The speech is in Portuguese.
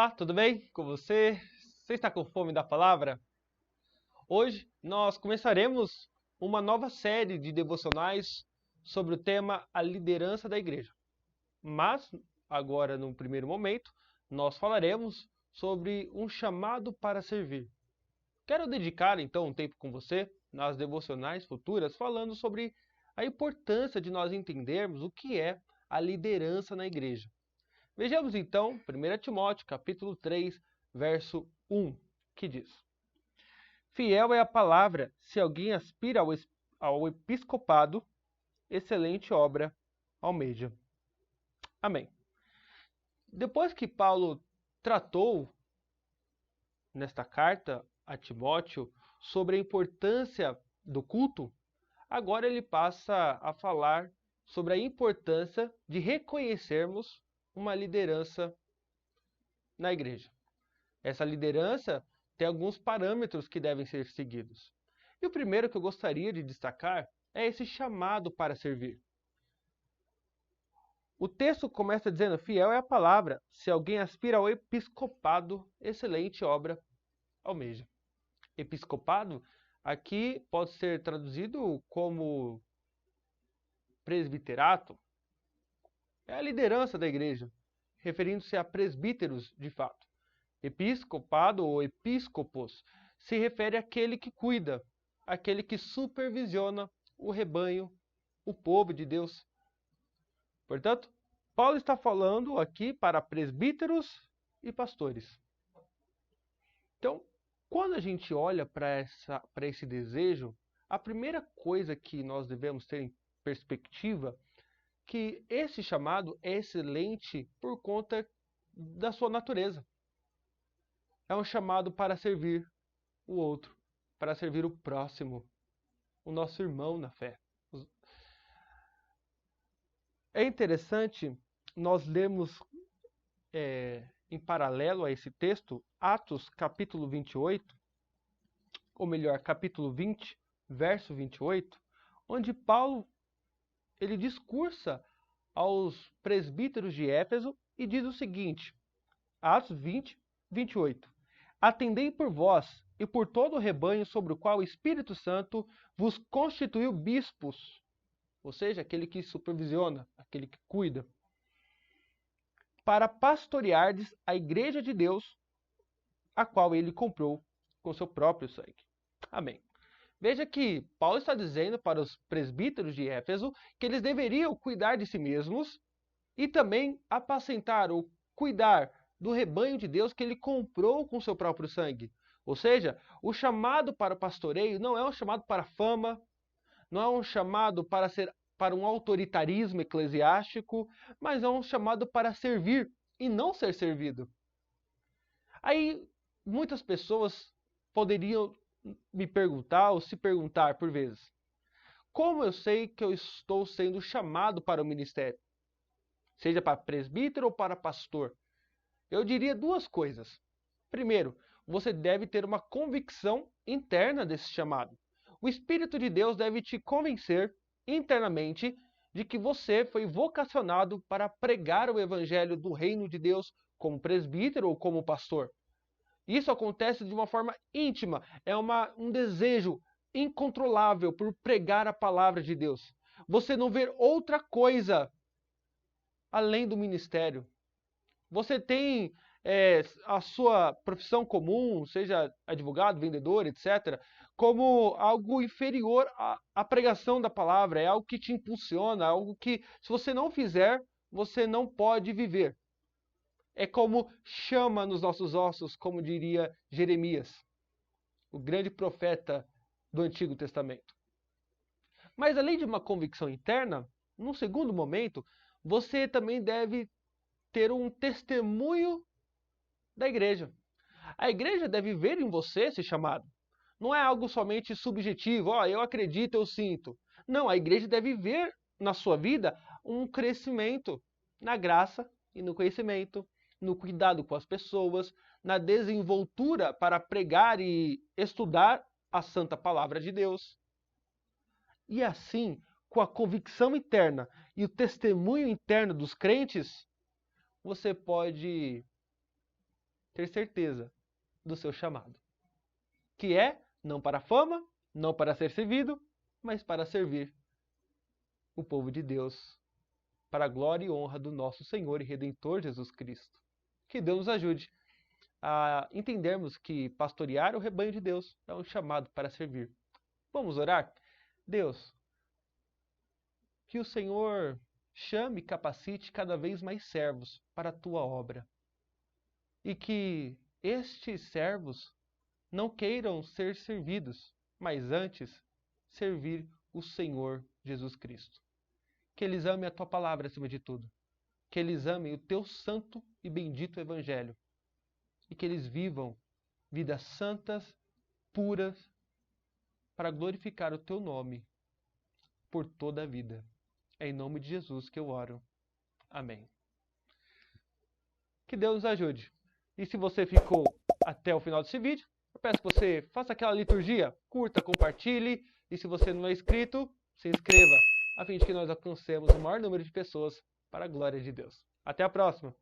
Olá, tudo bem com você? Você está com fome da palavra? Hoje nós começaremos uma nova série de devocionais sobre o tema a liderança da igreja. Mas, agora, num primeiro momento, nós falaremos sobre um chamado para servir. Quero dedicar então um tempo com você nas devocionais futuras falando sobre a importância de nós entendermos o que é a liderança na igreja. Vejamos então 1 Timóteo capítulo 3, verso 1, que diz: Fiel é a palavra, se alguém aspira ao episcopado, excelente obra almeja. Amém. Depois que Paulo tratou nesta carta a Timóteo sobre a importância do culto, agora ele passa a falar sobre a importância de reconhecermos uma liderança na igreja. Essa liderança tem alguns parâmetros que devem ser seguidos. E o primeiro que eu gostaria de destacar é esse chamado para servir. O texto começa dizendo: fiel é a palavra, se alguém aspira ao episcopado, excelente obra almeja. Episcopado aqui pode ser traduzido como presbiterato. É a liderança da igreja, referindo-se a presbíteros de fato. Episcopado ou episcopos se refere àquele que cuida, àquele que supervisiona o rebanho, o povo de Deus. Portanto, Paulo está falando aqui para presbíteros e pastores. Então, quando a gente olha para esse desejo, a primeira coisa que nós devemos ter em perspectiva é que esse chamado é excelente por conta da sua natureza. É um chamado para servir o outro, para servir o próximo, o nosso irmão na fé. É interessante nós lermos em paralelo a esse texto, Atos capítulo 28, ou melhor, capítulo 20, verso 28, onde Paulo ele discursa aos presbíteros de Éfeso e diz o seguinte, Atos 20, 28. Atendei por vós e por todo o rebanho sobre o qual o Espírito Santo vos constituiu bispos, ou seja, aquele que supervisiona, aquele que cuida, para pastoreardes a igreja de Deus, a qual ele comprou com seu próprio sangue. Amém. Veja que Paulo está dizendo para os presbíteros de Éfeso que eles deveriam cuidar de si mesmos e também apacentar ou cuidar do rebanho de Deus que ele comprou com seu próprio sangue. Ou seja, o chamado para o pastoreio não é um chamado para fama, não é um chamado para um autoritarismo eclesiástico, mas é um chamado para servir e não ser servido. Aí, muitas pessoas poderiam me perguntar ou se perguntar por vezes: como eu sei que eu estou sendo chamado para o ministério? Seja para presbítero ou para pastor? Eu diria duas coisas. Primeiro, você deve ter uma convicção interna desse chamado. O Espírito de Deus deve te convencer internamente de que você foi vocacionado para pregar o evangelho do reino de Deus como presbítero ou como pastor. Isso acontece de uma forma íntima, é um desejo incontrolável por pregar a palavra de Deus. Você não vê outra coisa além do ministério. Você tem a sua profissão comum, seja advogado, vendedor, etc., como algo inferior à pregação da palavra, é algo que te impulsiona, algo que, se você não fizer, você não pode viver. É como chama nos nossos ossos, como diria Jeremias, o grande profeta do Antigo Testamento. Mas além de uma convicção interna, num segundo momento, você também deve ter um testemunho da igreja. A igreja deve ver em você esse chamado. Não é algo somente subjetivo, eu acredito, eu sinto. Não, a igreja deve ver na sua vida um crescimento na graça e no conhecimento, no cuidado com as pessoas, na desenvoltura para pregar e estudar a santa palavra de Deus. E assim, com a convicção interna e o testemunho interno dos crentes, você pode ter certeza do seu chamado, que é não para a fama, não para ser servido, mas para servir o povo de Deus, para a glória e honra do nosso Senhor e Redentor Jesus Cristo. Que Deus nos ajude a entendermos que pastorear o rebanho de Deus é um chamado para servir. Vamos orar? Deus, que o Senhor chame e capacite cada vez mais servos para a tua obra. E que estes servos não queiram ser servidos, mas antes servir o Senhor Jesus Cristo. Que eles amem a tua palavra acima de tudo. Que eles amem o teu santo e bendito evangelho. E que eles vivam vidas santas, puras, para glorificar o teu nome por toda a vida. É em nome de Jesus que eu oro. Amém. Que Deus nos ajude. E se você ficou até o final desse vídeo, eu peço que você faça aquela liturgia, curta, compartilhe. E se você não é inscrito, se inscreva, a fim de que nós alcancemos o maior número de pessoas para a glória de Deus. Até a próxima!